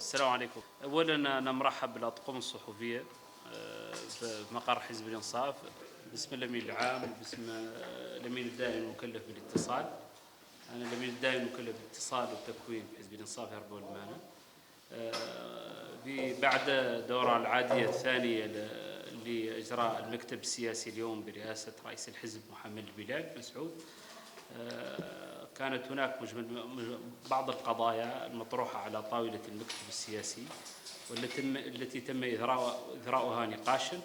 السلام عليكم. أولا أنا مرحب بالأطقم الصحفية بمقر حزب الإنصاف باسم الأمين العام وباسم الأمين الدائم المكلف بالاتصال. أنا الأمين الدائم المكلف بالاتصال والتكوين في حزب الإنصاف هرب والمانع. بعد الدورة العادية الثانية لإجراء المكتب السياسي اليوم برئاسة رئيس الحزب محمد البلال مسعود، كانت هناك بعض القضايا المطروحة على طاولة المكتب السياسي والتي تم إثراؤها نقاشا.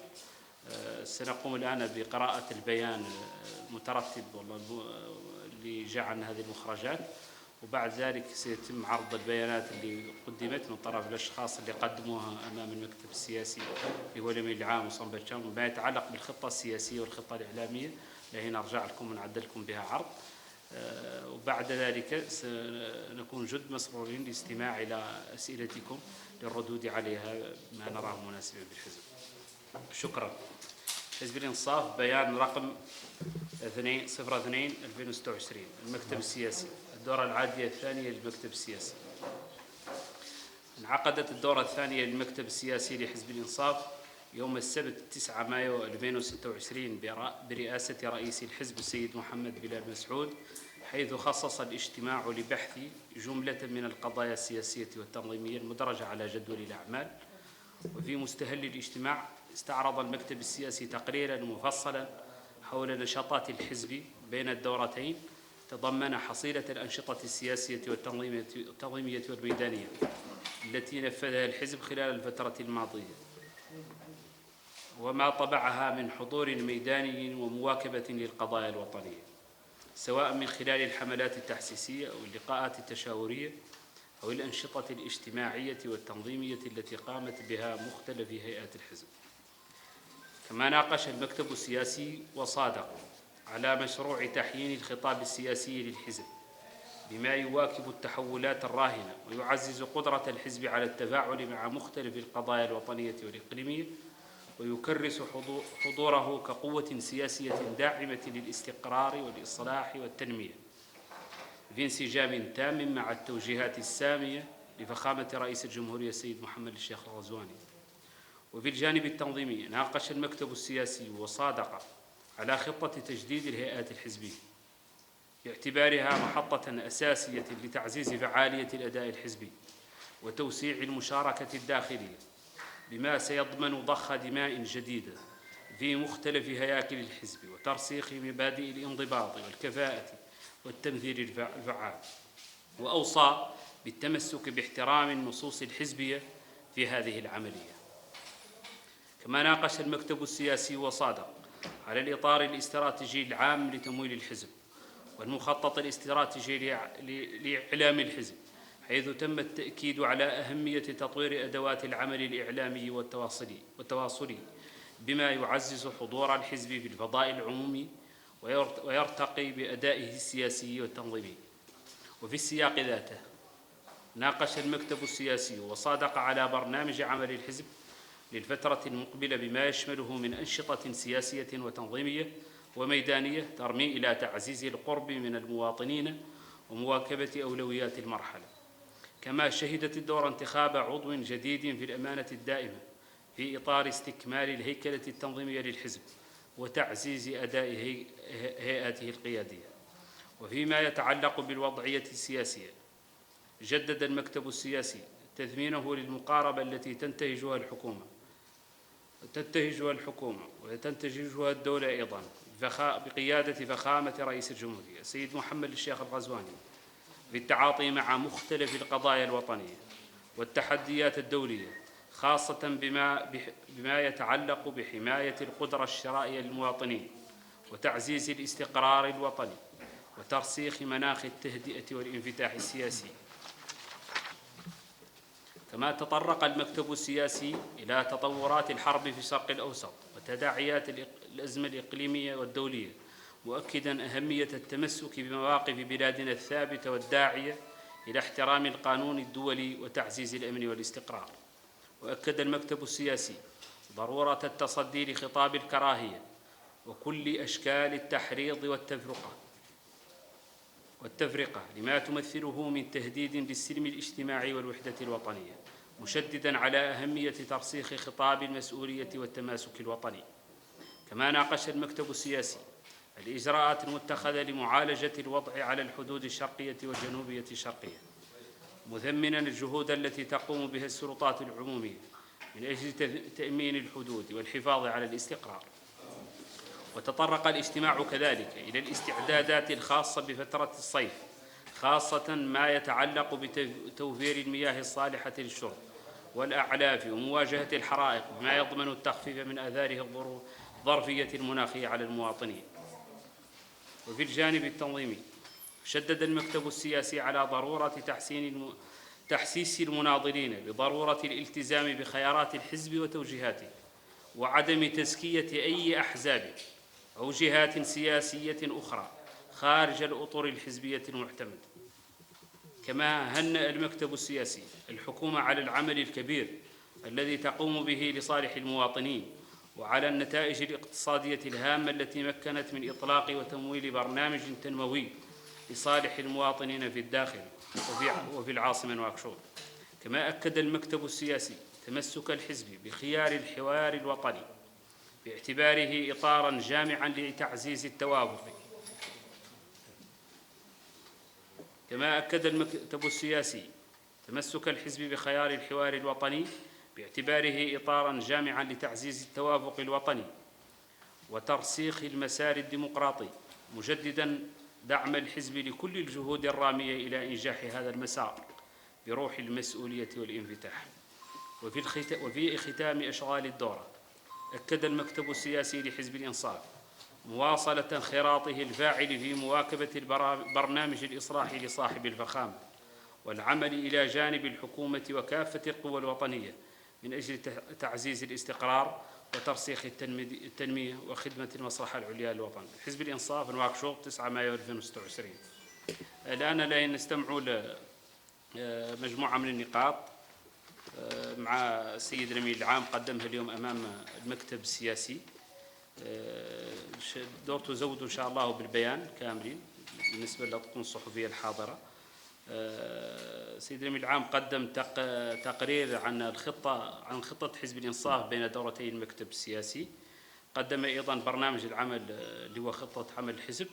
سنقوم الآن بقراءة البيان المترتب اللي جاء عن هذه المخرجات، وبعد ذلك سيتم عرض البيانات اللي قدمت من طرف الأشخاص اللي قدموها أمام المكتب السياسي اللي هو الأمين العام وصنبرشان، وما يتعلق بالخطة السياسية والخطة الإعلامية اللي نرجع لكم ونعد لكم بها عرض. وبعد ذلك سنكون جد مسرورين للاستماع إلى أسئلتكم للردود عليها ما نراه مناسبا بالحزب. شكرا. حزب الإنصاف بيان رقم 02/2026 المكتب السياسي، الدورة العادية الثانية للمكتب السياسي. انعقدت الدورة الثانية للمكتب السياسي لحزب الإنصاف يوم السبت 9 مايو 2026 برئاسة رئيس الحزب السيد محمد بلال مسعود، حيث خصص الاجتماع لبحث جملة من القضايا السياسية والتنظيمية المدرجة على جدول الأعمال. وفي مستهل الاجتماع استعرض المكتب السياسي تقريرا مفصلا حول نشاطات الحزب بين الدورتين، تضمن حصيلة الأنشطة السياسية والتنظيمية والميدانية التي نفذها الحزب خلال الفترة الماضية، وما طبعها من حضور ميداني ومواكبة للقضايا الوطنية، سواء من خلال الحملات التحسيسية أو اللقاءات التشاورية أو الأنشطة الاجتماعية والتنظيمية التي قامت بها مختلف هيئات الحزب. كما ناقش المكتب السياسي وصادق على مشروع تحيين الخطاب السياسي للحزب بما يواكب التحولات الراهنة ويعزز قدرة الحزب على التفاعل مع مختلف القضايا الوطنية والإقليمية، ويكرس حضوره كقوة سياسية داعمة للاستقرار والإصلاح والتنمية في انسجام تام مع التوجيهات السامية لفخامة رئيس الجمهورية السيد محمد الشيخ الغزواني. وفي الجانب التنظيمي ناقش المكتب السياسي وصادق على خطة تجديد الهيئات الحزبية باعتبارها محطة أساسية لتعزيز فعالية الأداء الحزبي وتوسيع المشاركة الداخلية، بما سيضمن ضخ دماء جديدة في مختلف هياكل الحزب وترسيخ مبادئ الانضباط والكفاءة والتمثيل الفعال. وأوصى بالتمسك باحترام النصوص الحزبية في هذه العملية. كما ناقش المكتب السياسي وصادق على الإطار الاستراتيجي العام لتمويل الحزب والمخطط الاستراتيجي لإعلام الحزب، حيث تم التأكيد على أهمية تطوير أدوات العمل الإعلامي والتواصلي بما يعزز حضور الحزب في الفضاء العمومي ويرتقي بأدائه السياسي والتنظيمي. وفي السياق ذاته ناقش المكتب السياسي وصادق على برنامج عمل الحزب للفترة المقبلة بما يشمله من أنشطة سياسية وتنظيمية وميدانية ترمي إلى تعزيز القرب من المواطنين ومواكبة أولويات المرحلة. كما شهدت الدورة انتخاب عضو جديد في الأمانة الدائمة في إطار استكمال الهيكلة التنظيمية للحزب وتعزيز أداء هيئاته القيادية. وفيما يتعلق بالوضعية السياسية، جدد المكتب السياسي تثمينه للمقاربة التي تنتهجها الحكومة وتنتهجها الدولة أيضا بقيادة فخامة رئيس الجمهورية السيد محمد الشيخ الغزواني في التعاطي مع مختلف القضايا الوطنية والتحديات الدولية، خاصة بما يتعلق بحماية القدرة الشرائية للمواطنين وتعزيز الاستقرار الوطني وترسيخ مناخ التهدئة والانفتاح السياسي. كما تطرق المكتب السياسي إلى تطورات الحرب في الشرق الأوسط وتداعيات الأزمة الإقليمية والدولية، مؤكداً أهمية التمسك بمواقف بلادنا الثابتة والداعية إلى احترام القانون الدولي وتعزيز الأمن والاستقرار. وأكد المكتب السياسي ضرورة التصدي لخطاب الكراهية وكل أشكال التحريض والتفرقة لما تمثله من تهديد للسلم الاجتماعي والوحدة الوطنية، مشدداً على أهمية ترسيخ خطاب المسؤولية والتماسك الوطني. كما ناقش المكتب السياسي الإجراءات المتخذة لمعالجة الوضع على الحدود الشرقية والجنوبية الشرقية، مثمناً الجهود التي تقوم بها السلطات العمومية من أجل تأمين الحدود والحفاظ على الاستقرار. وتطرق الاجتماع كذلك إلى الاستعدادات الخاصة بفترة الصيف، خاصة ما يتعلق بتوفير المياه الصالحة للشرب والأعلاف ومواجهة الحرائق بما يضمن التخفيف من آثاره الظرفية المناخية على المواطنين. وفي الجانب التنظيمي شدد المكتب السياسي على ضرورة تحسيس المناضلين بضرورة الالتزام بخيارات الحزب وتوجيهاته، وعدم تزكية أي أحزاب أو جهات سياسية أخرى خارج الأطر الحزبية المعتمدة. كما هنأ المكتب السياسي الحكومة على العمل الكبير الذي تقوم به لصالح المواطنين، وعلى النتائج الاقتصادية الهامة التي مكنت من إطلاق وتمويل برنامج تنموي لصالح المواطنين في الداخل وفي العاصمة نواكشوط. كما أكد المكتب السياسي تمسك الحزب بخيار الحوار الوطني باعتباره إطاراً جامعاً لتعزيز التوافق. كما أكد المكتب السياسي تمسك الحزب بخيار الحوار الوطني باعتباره إطاراً جامعاً لتعزيز التوافق الوطني وترسيخ المسار الديمقراطي، مجدداً دعم الحزب لكل الجهود الرامية إلى إنجاح هذا المسار بروح المسؤولية والانفتاح. وفي ختام أشغال الدورة أكد المكتب السياسي لحزب الإنصاف مواصلة انخراطه الفاعل في مواكبة برنامج الإصلاح لصاحب الفخامة، والعمل إلى جانب الحكومة وكافة القوى الوطنية من أجل تعزيز الاستقرار وترسيخ التنمية وخدمة المصلحة العليا للوطن. حزب الإنصاف نواكشوط 9 مايو 2026. الآن لا نستمع لمجموعة من النقاط مع السيد الأمين العام قدمها اليوم أمام المكتب السياسي. دورته زود إن شاء الله بالبيان كاملين بالنسبة للأطقم الصحفية الحاضرة. السيد الأمين العام قدم تقرير عن خطة حزب الإنصاف بين دورتي المكتب السياسي. قدم أيضا برنامج العمل اللي هو خطة عمل الحزب،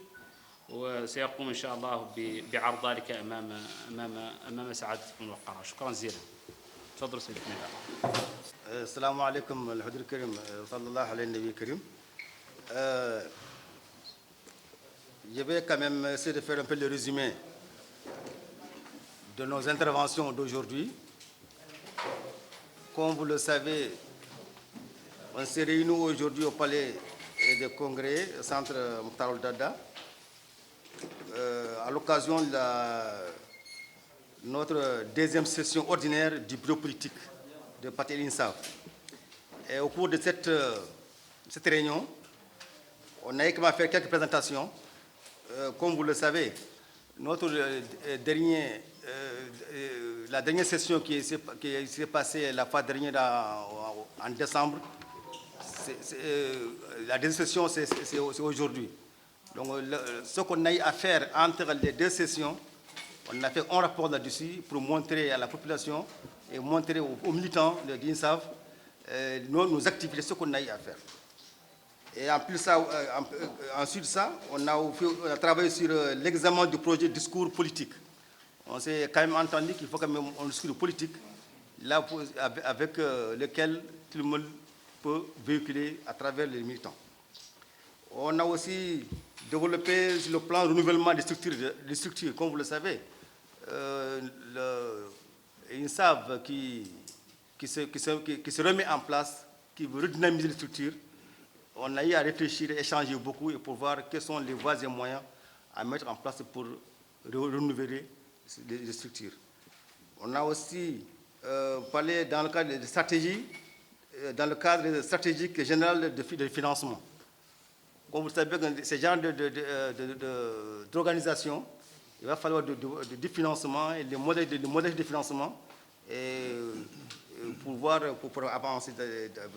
وسيقوم إن شاء الله بعرض ذلك أمام سعادتكم الوقارة. شكرا جزيلا. تفضل سيد الأمين العام. السلام عليكم الحضور الكريم، صلى الله على النبي الكريم. Je vais quand même essayer de faire un peu le résumé de nos interventions d'aujourd'hui. Comme vous le savez, on s'est réunis aujourd'hui au Palais des Congrès, au centre Mokhtar Dada, à l'occasion de notre deuxième session ordinaire du bureau politique de parti l'INSAF. Et au cours de cette réunion, on a également fait quelques présentations. Comme vous le savez, la dernière session qui s'est passée la fois dernière en décembre, la dernière session c'est aujourd'hui. Donc ce qu'on a eu à faire entre les deux sessions, on a fait un rapport là-dessus pour montrer à la population et montrer aux militants de l'INSAF nos activités, ce qu'on a eu à faire. Et en plus ensuite ça, on a travaillé sur l'examen du projet de discours politique. On s'est quand même entendu qu'il faut quand même un discours politique là, avec lequel tout le monde peut véhiculer à travers les militants. On a aussi développé sur le plan renouvellement des structures, comme vous le savez. l'INSAF qui se remet en place, qui veut redynamiser les structures. On a eu à réfléchir, échanger beaucoup et pour voir quelles sont les voies et moyens à mettre en place pour renouveler les structures. On a aussi parlé dans le cadre de stratégie, dans le cadre stratégique général de financement. Comme vous le savez, ce genre d'organisation, il va falloir du financement et des modèles de financement et pour avancer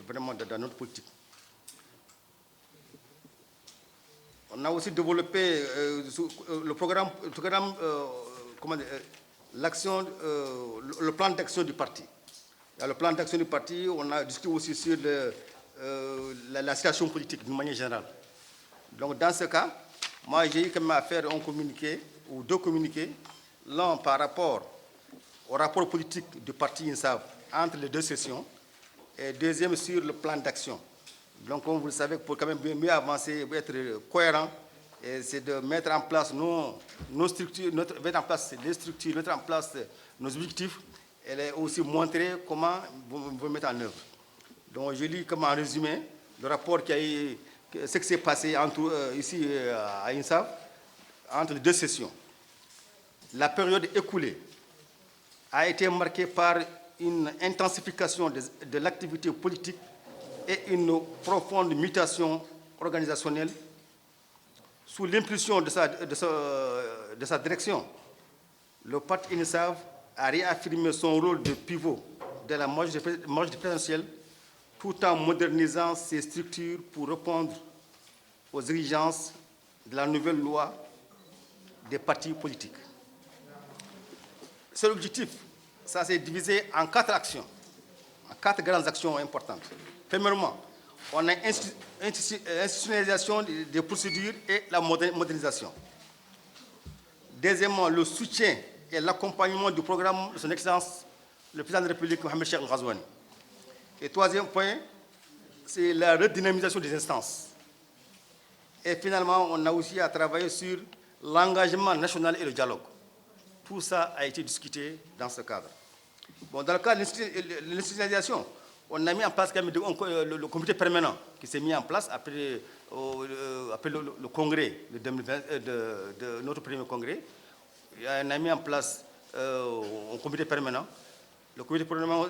vraiment dans notre politique. On a aussi développé le plan d'action du parti. Il y a le plan d'action du parti, on a discuté aussi sur la situation politique d'une manière générale. Donc dans ce cas, moi j'ai eu quand même à faire un communiqué, ou deux communiqués, l'un par rapport au rapport politique du parti INSAV entre les deux sessions, et deuxième sur le plan d'action. Donc comme vous le savez, pour quand même mieux avancer, être cohérent, c'est de mettre en place nos structures, mettre en place les structures, mettre en place nos objectifs, et aussi montrer comment vous mettre en œuvre. Donc je lis comme en résumé le rapport qui a eu, ce qui s'est passé ici à INSAV entre les deux sessions. La période écoulée a été marquée par une intensification de l'activité politique et une profonde mutation organisationnelle. Sous l'impulsion de sa direction, le parti INSAV a réaffirmé son rôle de pivot de la marge présidentielle tout en modernisant ses structures pour répondre aux exigences de la nouvelle loi des partis politiques. Cet objectif, ça s'est divisé en 4 actions, en 4 grandes actions importantes. Premièrement, on a institutionnalisation des procédures et la modernisation. Deuxièmement, le soutien et l'accompagnement du programme de son Excellence, le président de la République, Mohamed Cheikh Al-Ghazouani. Et troisième point, c'est la redynamisation des instances. Et finalement, on a aussi à travailler sur l'engagement national et le dialogue. Tout ça a été discuté dans ce cadre. Bon, dans le cadre de l'institutionnalisation, on a mis en place quand même le comité permanent qui s'est mis en place après le congrès de notre premier congrès. On a mis en place un comité permanent. Le comité permanent,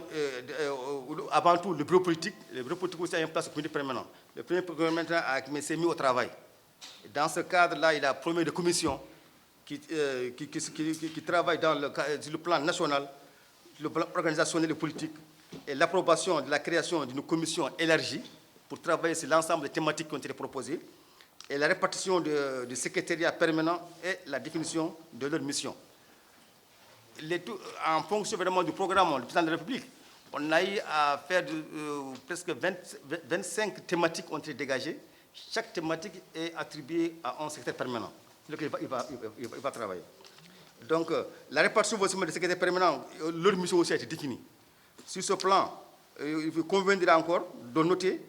avant tout, le bureau politique aussi a mis en place le comité permanent. Le premier comité permanent s'est mis au travail. Et dans ce cadre-là, il a promis des commissions qui travaillent sur le plan national, le plan organisationnel et politique, et l'approbation de la création d'une commission élargie pour travailler sur l'ensemble des thématiques qui ont été proposées, et la répartition du secrétariat permanent et la définition de leur mission. En fonction vraiment du programme du président de la République, on a eu à faire presque 25 thématiques ont été dégagées. Chaque thématique est attribuée à un secrétaire permanent. Donc il va travailler. Donc la répartition des secrétaires permanents, leur mission aussi a été définie. Sur ce plan, il conviendra encore de noter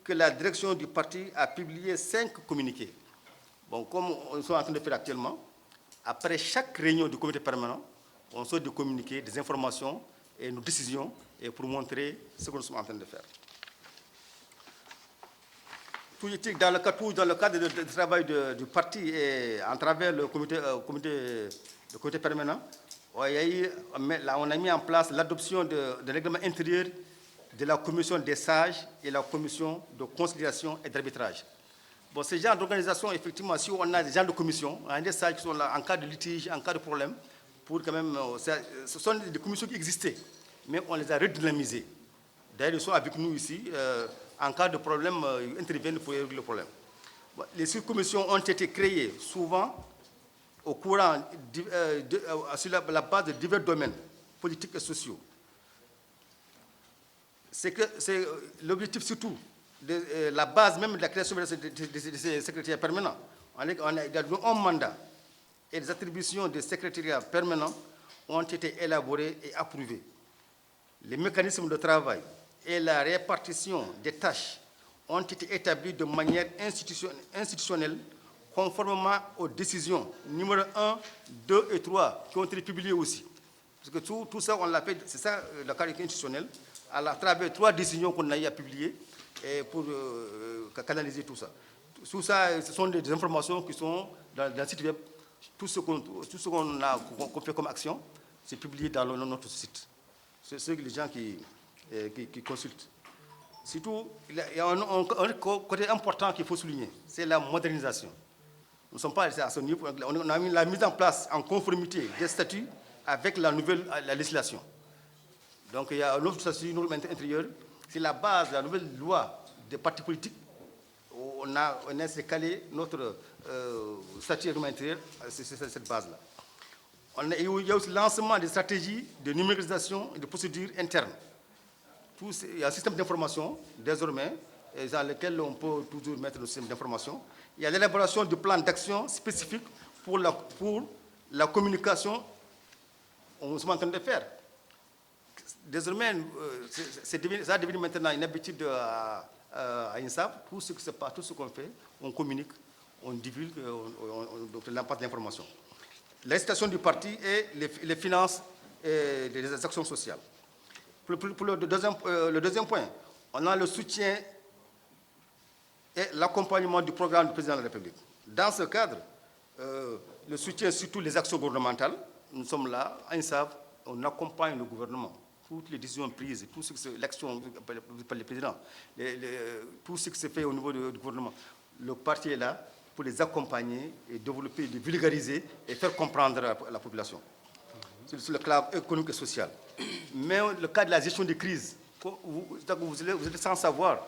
que la direction du parti a publié 5 communiqués. Bon, comme on est en train de faire actuellement, après chaque réunion du comité permanent, on sort de communiquer des informations et nos décisions et pour montrer ce que nous sommes en train de faire. Dans le cadre du travail du parti et à travers le comité permanent, on a mis en place l'adoption de règlement intérieur de la commission des sages et la commission de conciliation et d'arbitrage. Bon, ce genre d'organisation, effectivement, si on a des gens de commission, on a des sages qui sont là en cas de litige, en cas de problème, pour quand même, ce sont des commissions qui existaient, mais on les a redynamisées. D'ailleurs, ils sont avec nous ici. En cas de problème, ils interviennent pour régler le problème. Les sous-commissions ont été créées souvent au courant, sur la base de divers domaines politiques et sociaux. C'est l'objectif surtout, la base même de la création de ces secrétariats permanents. On a un mandat et les attributions des secrétariats permanents ont été élaborées et approuvées. Les mécanismes de travail et la répartition des tâches ont été établis de manière institutionnelle conformément aux décisions numéro 1, 2 et 3 qui ont été publiées aussi. Parce que tout ça, on l'a fait, c'est ça le caractère institutionnel, à travers 3 décisions qu'on a eu à publier pour canaliser tout ça. Tout ça, ce sont des informations qui sont dans le site web. Tout ce qu'on fait comme action, c'est publié dans notre site. C'est les gens qui consultent. Surtout, il y a un côté important qu'il faut souligner, c'est la modernisation. Nous ne sommes pas à ce niveau. On a mis la mise en place en conformité des statuts avec la législation. Donc il y a un autre statut, une norme intérieure. C'est la base de la nouvelle loi des partis politiques. On a calé notre statut intérieur, c'est cette base-là. Il y a aussi le lancement des stratégies de numérisation et de procédures internes. il y a un système d'information, désormais, dans lequel on peut toujours mettre le système d'information. Il y a l'élaboration du plan d'action spécifique pour la communication. On est en train de faire. Désormais, ça a devenu maintenant une habitude à INSAP. Tout ce qui se passe, tout ce qu'on fait, on communique, on divulgue, on l'impact d'information. La situation du parti et les finances et les actions sociales. Pour le deuxième point, on a le soutien et l'accompagnement du programme du président de la République. Dans ce cadre, le soutien surtout les actions gouvernementales, nous sommes là, à INSAP, on accompagne le gouvernement. Toutes les décisions prises, tout ce que l'action par le président, tout ce qui se fait au niveau du gouvernement, le parti est là pour les accompagner et développer, les vulgariser et faire comprendre à la population. Sur le cadre économique et social. Mais le cas de la gestion des crises, vous êtes sans savoir,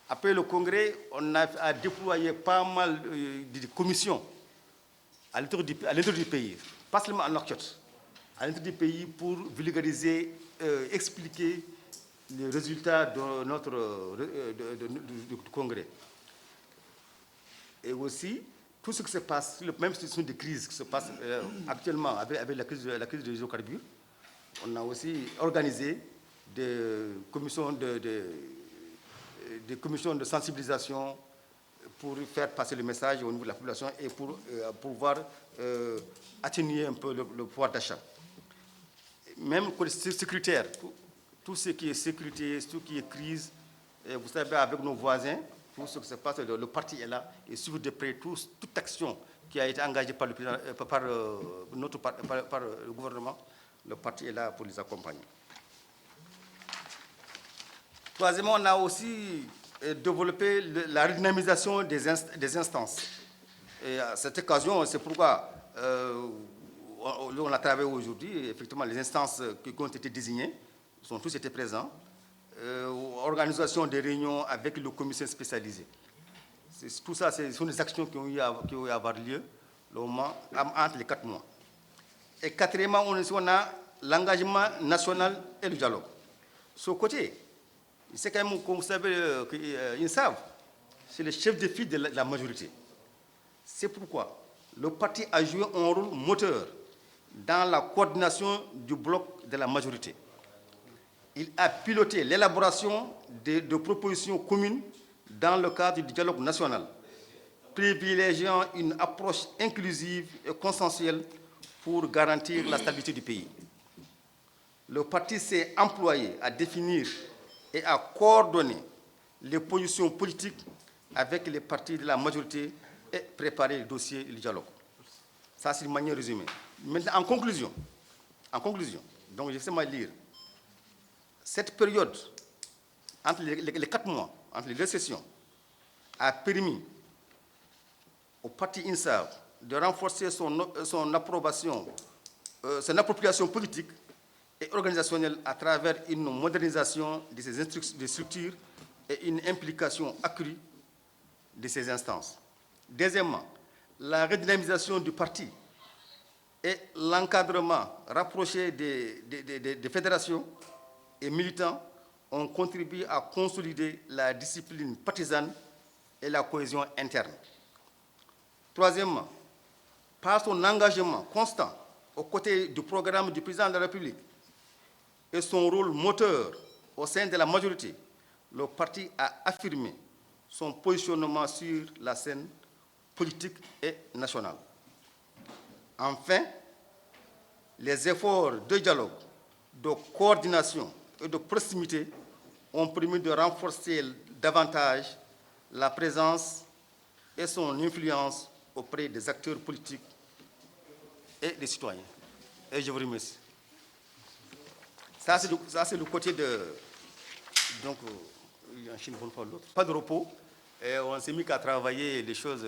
après le Congrès, on a déployé pas mal de commissions à l'intérieur du pays, pas seulement en Nouakchott, à l'intérieur du pays pour vulgariser, expliquer les résultats de du Congrès. Et aussi, tout ce qui se passe, même si ce sont des crises qui se passent actuellement avec la crise des hydrocarbures, on a aussi organisé des commissions de sensibilisation pour faire passer le message au niveau de la population et pour pouvoir atténuer un peu le pouvoir d'achat. Même côté sécuritaire, tout ce qui est sécurité, tout ce qui est crise, vous savez, avec nos voisins, tout ce qui se passe, le parti est là et suivre de près toute action qui a été engagée par le gouvernement, le parti est là pour les accompagner. Troisièmement, on a aussi développé la redynamisation des instances. Et à cette occasion, c'est pourquoi on a travaillé aujourd'hui. Effectivement, les instances qui ont été désignées sont tous été présents. Organisation des réunions avec le commissaire spécialisé. Tout ça, ce sont des actions qui ont eu à avoir lieu entre les 4 mois. Et quatrièmement, on a l'engagement national et le dialogue. Ce côté, c'est quand même, comme vous savez, ils savent, c'est le chef de file de la majorité. C'est pourquoi le parti a joué un rôle moteur dans la coordination du bloc de la majorité. Il a piloté l'élaboration de propositions communes dans le cadre du dialogue national, privilégiant une approche inclusive et consensuelle pour garantir la stabilité du pays. Le parti s'est employé à définir et à coordonner les positions politiques avec les partis de la majorité et préparer le dossier et le dialogue. Ça, c'est une manière résumée. Maintenant, en conclusion, donc je sais mal lire, cette période, entre les 4 mois, entre les 2 sessions, a permis au parti INSAP de renforcer son appropriation politique et organisationnelle à travers une modernisation de ses structures et une implication accrue de ses instances. Deuxièmement, la redynamisation du parti et l'encadrement rapproché des fédérations et militants ont contribué à consolider la discipline partisane et la cohésion interne. Troisièmement, par son engagement constant aux côtés du programme du président de la République et son rôle moteur au sein de la majorité, le parti a affirmé son positionnement sur la scène politique et nationale. Enfin, les efforts de dialogue, de coordination et de proximité ont permis de renforcer davantage la présence et son influence auprès des acteurs politiques et des citoyens. Et je vous remercie. Ça, c'est le côté de... Donc, en Chine, l'autre. Pas de repos. Et on s'est mis qu'à travailler les choses.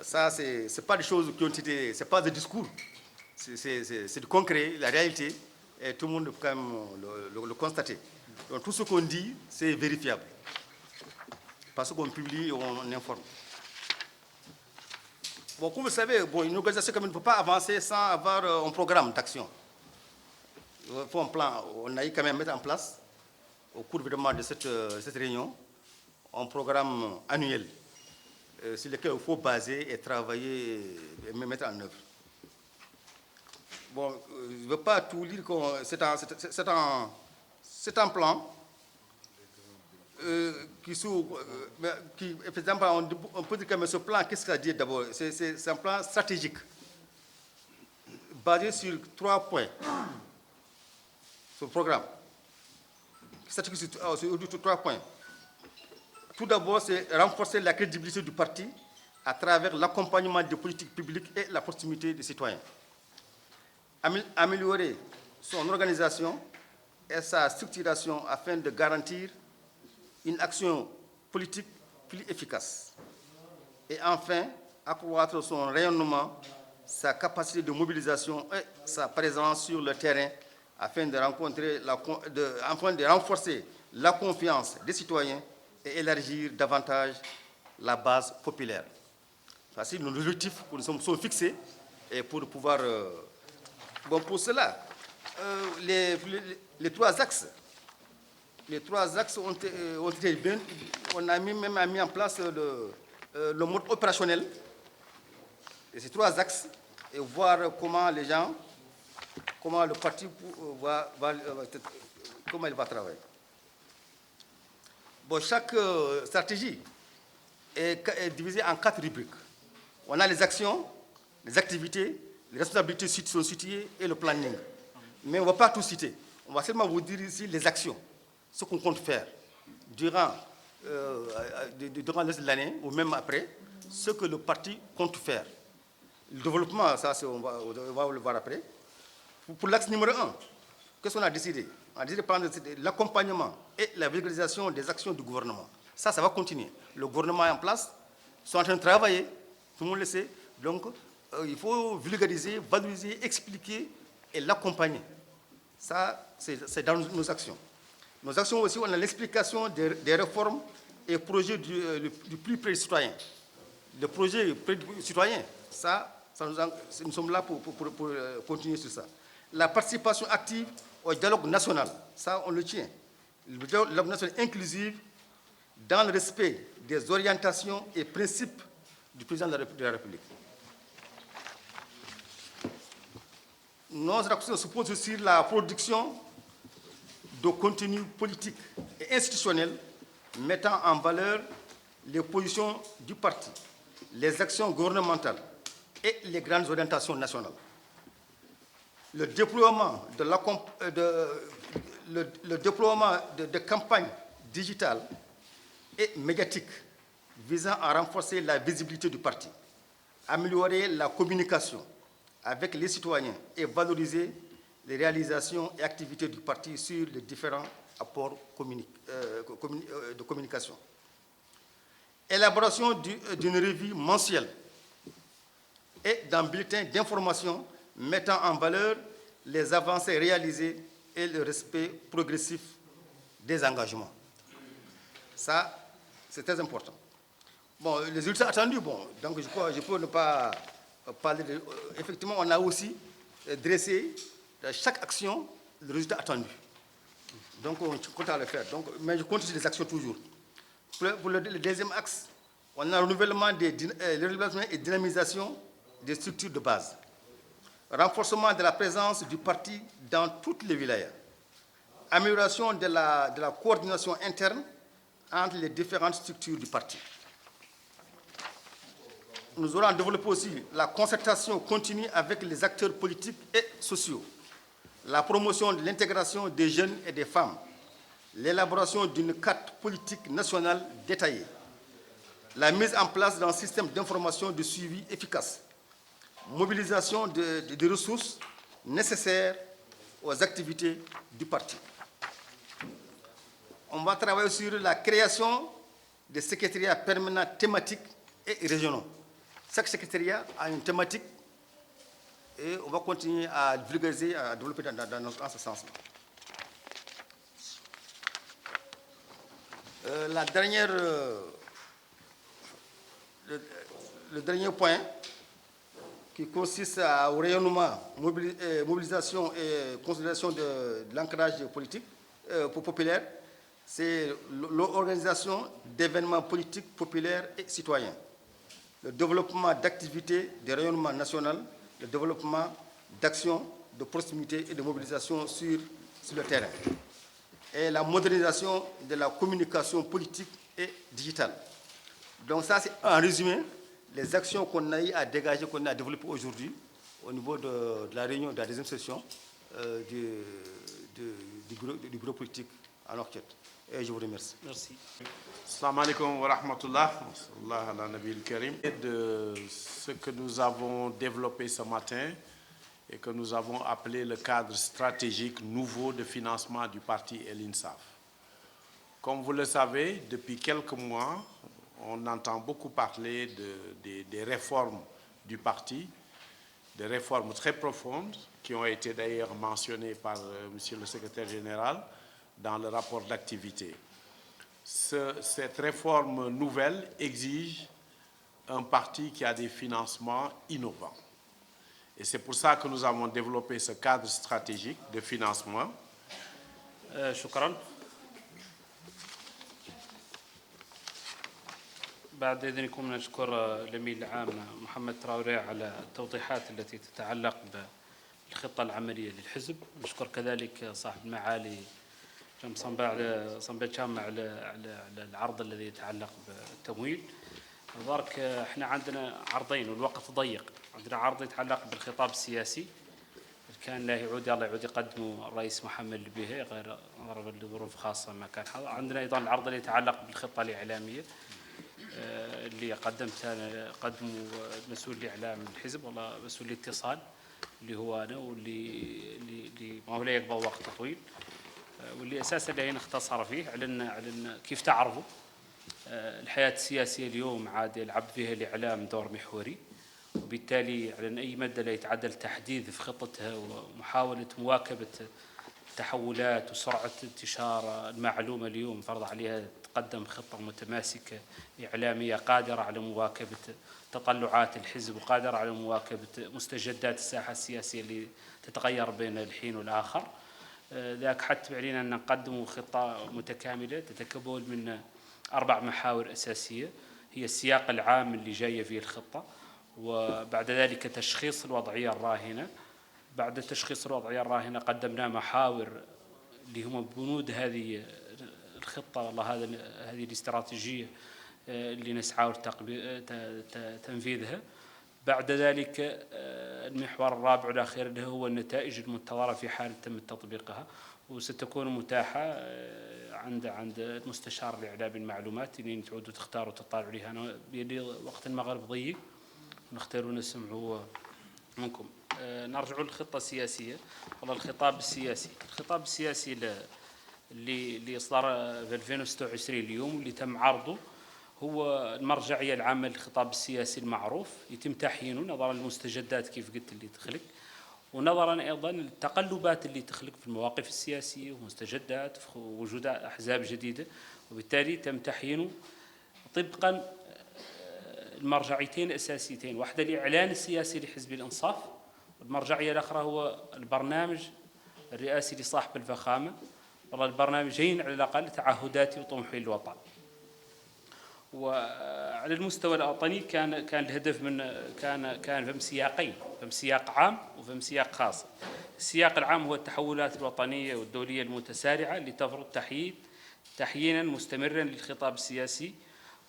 Ça, ce n'est pas des choses qui ont été... Ce n'est pas des discours. C'est du concret, la réalité. Et tout le monde peut quand même le constater. Donc, tout ce qu'on dit, c'est vérifiable. Parce qu'on publie, on informe. Bon, comme vous savez, une organisation comme ne peut pas avancer sans avoir un programme d'action. Il faut un plan. On a eu quand même mettre en place au cours vraiment de cette réunion, un programme annuel sur lequel il faut baser et travailler et mettre en œuvre. Bon, je ne veux pas tout lire, c'est un plan qui, par exemple, on peut dire que ce plan, qu'est-ce qu'il a dit d'abord? C'est un plan stratégique, basé sur 3 points. Ce programme, stratégique sur 3 points. Tout d'abord, c'est renforcer la crédibilité du parti à travers l'accompagnement des politiques publiques et la proximité des citoyens. Améliorer son organisation et sa structuration afin de garantir une action politique plus efficace. Et enfin, accroître son rayonnement, sa capacité de mobilisation et sa présence sur le terrain afin de renforcer la confiance des citoyens et élargir davantage la base populaire. C'est nos objectifs que nous sommes fixés et pour pouvoir... Bon, pour cela, les 3 axes, ont été bien. On a même mis en place le mode opérationnel de ces 3 axes et voir comment les gens, comment le parti comment il va travailler. Bon, chaque stratégie est divisée en 4 rubriques. On a les actions, les activités, les responsabilités sont situées et le planning. Mais on ne va pas tout citer. On va seulement vous dire ici les actions, ce qu'on compte faire durant l'année ou même après, ce que le parti compte faire. Le développement, ça, on va le voir après. Pour l'axe numéro 1, qu'est-ce qu'on a décidé? On a décidé de prendre l'accompagnement et la vulgarisation des actions du gouvernement. Ça va continuer. Le gouvernement est en place, ils sont en train de travailler, tout le monde le sait. Donc, il faut vulgariser, valoriser, expliquer et l'accompagner. Ça, c'est dans nos actions. Nos actions aussi, on a l'explication des réformes et projets du plus près des citoyens. Le projet près du citoyen, nous sommes là pour continuer sur ça. La participation active au dialogue national, ça, on le tient. Le dialogue national inclusif dans le respect des orientations et principes du président de la République. Nos actions se posent sur la production de contenus politiques et institutionnels mettant en valeur les positions du parti, les actions gouvernementales et les grandes orientations nationales. Le déploiement de campagnes digitales et médiatiques visant à renforcer la visibilité du parti, améliorer la communication avec les citoyens et valoriser les réalisations et activités du parti sur les différents apports de communication. Élaboration d'une revue mensuelle et d'un bulletin d'information mettant en valeur les avancées réalisées et le respect progressif des engagements. Ça, c'est très important. Bon, les résultats attendus, bon, donc je peux ne pas parler de... Effectivement, on a aussi dressé chaque action le résultat attendu. Donc, on compte à le faire. Donc, mais je compte sur les actions toujours. Pour le deuxième axe, on a le renouvellement et dynamisation des structures de base. Renforcement de la présence du parti dans toutes les wilayas. Amélioration de la coordination interne entre les différentes structures du parti. Nous aurons développé aussi la concertation continue avec les acteurs politiques et sociaux, la promotion de l'intégration des jeunes et des femmes, l'élaboration d'une carte politique nationale détaillée, la mise en place d'un système d'information de suivi efficace, mobilisation des ressources nécessaires aux activités du parti. On va travailler sur la création des secrétariats permanents thématiques et régionaux. Chaque secrétariat a une thématique et on va continuer à vulgariser, à développer dans ce sens-là. Le dernier point qui consiste au rayonnement, mobilisation et consolidation de l'ancrage politique populaire, c'est l'organisation d'événements politiques populaires et citoyens, le développement d'activités de rayonnement national, le développement d'actions de proximité et de mobilisation sur le terrain, et la modernisation de la communication politique et digitale. Donc ça, c'est en résumé les actions qu'on a eu à dégager, qu'on a développées aujourd'hui au niveau de la réunion de la deuxième session du bureau politique en enquête. Et je vous remercie. Merci. Assalamu alaikum wa rahmatullah. Ala Nabil Karim. De ce que nous avons développé ce matin et que nous avons appelé le cadre stratégique nouveau de financement du parti El Insaf. Comme vous le savez, depuis quelques mois, on entend beaucoup parler des réformes du parti, des réformes très profondes qui ont été d'ailleurs mentionnées par Monsieur le secrétaire général dans le rapport d'activité. Cette réforme nouvelle exige un parti qui a des financements innovants. Et c'est pour ça que nous avons développé ce cadre stratégique de financement. شكرا. بعد إذنكم نشكر الأمين العام محمد تراوري على التوضيحات التي تتعلق بالخطة العملية للحزب. نشكر كذلك صاحب المعالي جم صنبا شام على العرض الذي يتعلق بالتمويل. برك احنا عندنا عرضين والوقت ضيق. عندنا عرض يتعلق بالخطاب السياسي كان لا يعود الله يعود يقدمه الرئيس محمد به غير ضرب لظروف خاصة ما كان حاضر. عندنا أيضا العرض اللي يتعلق بالخطة الإعلامية اللي قدمه مسؤول الإعلام الحزب والله مسؤول الاتصال اللي هو أنا واللي ما هو لا يقبل وقت طويل واللي أساسا اللي اختصر فيه على كيف تعرفوا الحياة السياسية اليوم عاد يلعب فيها الإعلام دور محوري وبالتالي على أي مدى لا يتعدل تحديث في خطتها ومحاولة مواكبة التحولات وسرعة انتشار المعلومة اليوم فرض عليها تقدم خطة متماسكة إعلامية قادرة على مواكبة تطلعات الحزب وقادرة على مواكبة مستجدات الساحة السياسية اللي تتغير بين الحين والآخر. ذاك حتى علينا أن نقدم خطة متكاملة تتكون من 4 محاور أساسية هي السياق العام اللي جاية فيه الخطة وبعد ذلك تشخيص الوضعية الراهنة. بعد تشخيص الوضعية الراهنة قدمنا محاور اللي هم بنود هذه الخطة والله هذه الاستراتيجية اللي نسعى تنفيذها. بعد ذلك المحور الرابع والأخير اللي هو النتائج المنتظرة في حال تم تطبيقها وستكون متاحة عند المستشار الإعلامي المعلومات اللي تعودوا تختاروا تطالعوا عليها. أنا بيدي وقت المغرب ضيق نختاروا نسمعوا منكم. نرجع للخطة السياسية والله الخطاب السياسي اللي صدر في 2026 اليوم واللي تم عرضه هو المرجعية العامة للخطاب السياسي المعروف يتم تحيينه نظرا للمستجدات كيف قلت اللي تخلق ونظرا أيضا للتقلبات اللي تخلق في المواقف السياسية ومستجدات ووجود أحزاب جديدة وبالتالي تم تحيينه طبقا المرجعيتين الأساسيتين واحدة الإعلان السياسي لحزب الإنصاف والمرجعية الأخرى هو البرنامج الرئاسي لصاحب الفخامة والله البرنامجين على الأقل تعهداتي وطموحي للوطن. وعلى المستوى الوطني كان الهدف من كان فهم سياقين فهم سياق عام وفهم سياق خاص. السياق العام هو التحولات الوطنية والدولية المتسارعة اللي تفرض تحيينا مستمرا للخطاب السياسي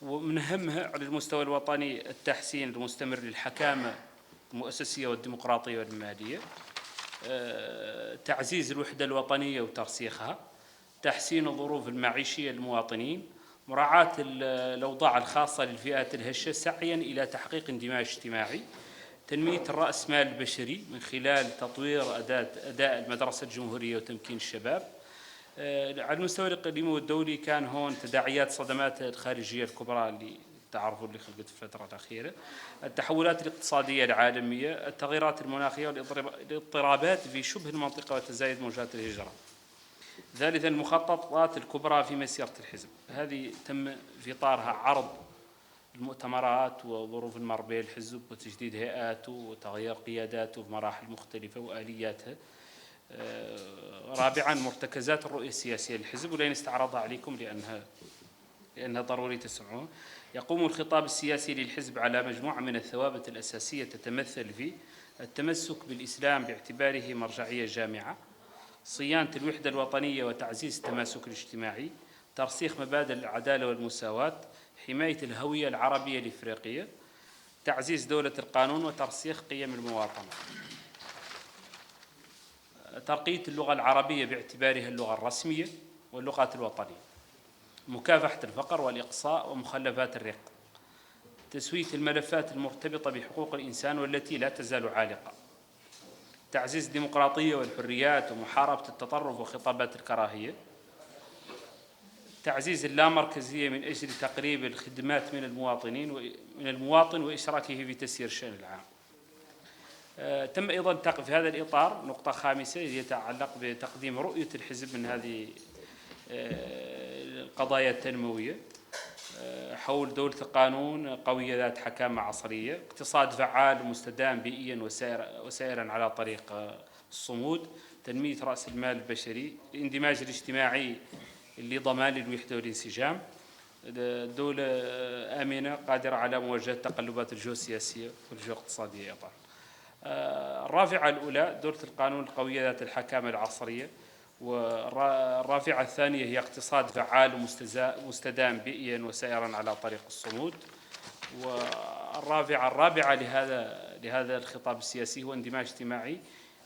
ومن أهمها على المستوى الوطني التحسين المستمر للحكامة المؤسسية والديمقراطية والمالية تعزيز الوحدة الوطنية وترسيخها تحسين الظروف المعيشية للمواطنين مراعاة الأوضاع الخاصة للفئات الهشة سعيا إلى تحقيق اندماج اجتماعي تنمية الرأسمال البشري من خلال تطوير أداء المدرسة الجمهورية وتمكين الشباب. على المستوى الإقليمي والدولي كان هون تداعيات الصدمات الخارجية الكبرى اللي تعرفوا اللي خلقت في الفترة الأخيرة التحولات الاقتصادية العالمية التغيرات المناخية والاضطرابات في شبه المنطقة وتزايد موجات الهجرة. ثالثا المخططات الكبرى في مسيرة الحزب هذه تم في إطارها عرض المؤتمرات وظروف المر بين الحزب وتجديد هيئاته وتغيير قياداته في مراحل مختلفة وآلياتها رابعا مرتكزات الرؤية السياسية للحزب، ولن استعرضها عليكم لأنها ضروري تسمعوها. يقوم الخطاب السياسي للحزب على مجموعة من الثوابت الأساسية تتمثل في التمسك بالإسلام باعتباره مرجعية جامعة، صيانة الوحدة الوطنية وتعزيز التماسك الاجتماعي، ترسيخ مبادئ العدالة والمساواة، حماية الهوية العربية الإفريقية، تعزيز دولة القانون وترسيخ قيم المواطنة، ترقية اللغة العربية باعتبارها اللغة الرسمية واللغات الوطنية، مكافحة الفقر والإقصاء ومخلفات الرق، تسوية الملفات المرتبطة بحقوق الإنسان والتي لا تزال عالقة، تعزيز الديمقراطية والحريات ومحاربة التطرف وخطابات الكراهية، تعزيز اللامركزية من أجل تقريب الخدمات من المواطن وإشراكه في تسيير الشأن العام. تم أيضا في هذا الإطار نقطة خامسة يتعلق بتقديم رؤية الحزب من هذه القضايا التنموية حول دولة القانون قوية ذات حكامة عصرية، اقتصاد فعال مستدام بيئيا وسائرا على طريق الصمود، تنمية رأس المال البشري، الاندماج الاجتماعي لضمان الوحدة والانسجام، دولة آمنة قادرة على مواجهة تقلبات الجيوسياسية والجيواقتصادية أيضا. الرافعة الأولى دولة القانون القوية ذات الحكامة العصرية، والرافعة الثانية هي اقتصاد فعال ومستدام بيئيا وسائرا على طريق الصمود، والرافعة الرابعة لهذا الخطاب السياسي هو اندماج اجتماعي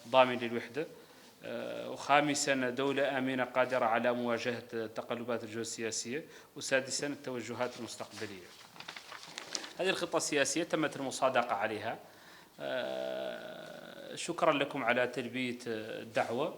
ضامن للوحدة، وخامسا دولة آمنة قادرة على مواجهة التقلبات الجيوسياسية، وسادسا التوجهات المستقبلية. هذه الخطة السياسية تمت المصادقة عليها. شكرا لكم على تلبية الدعوة.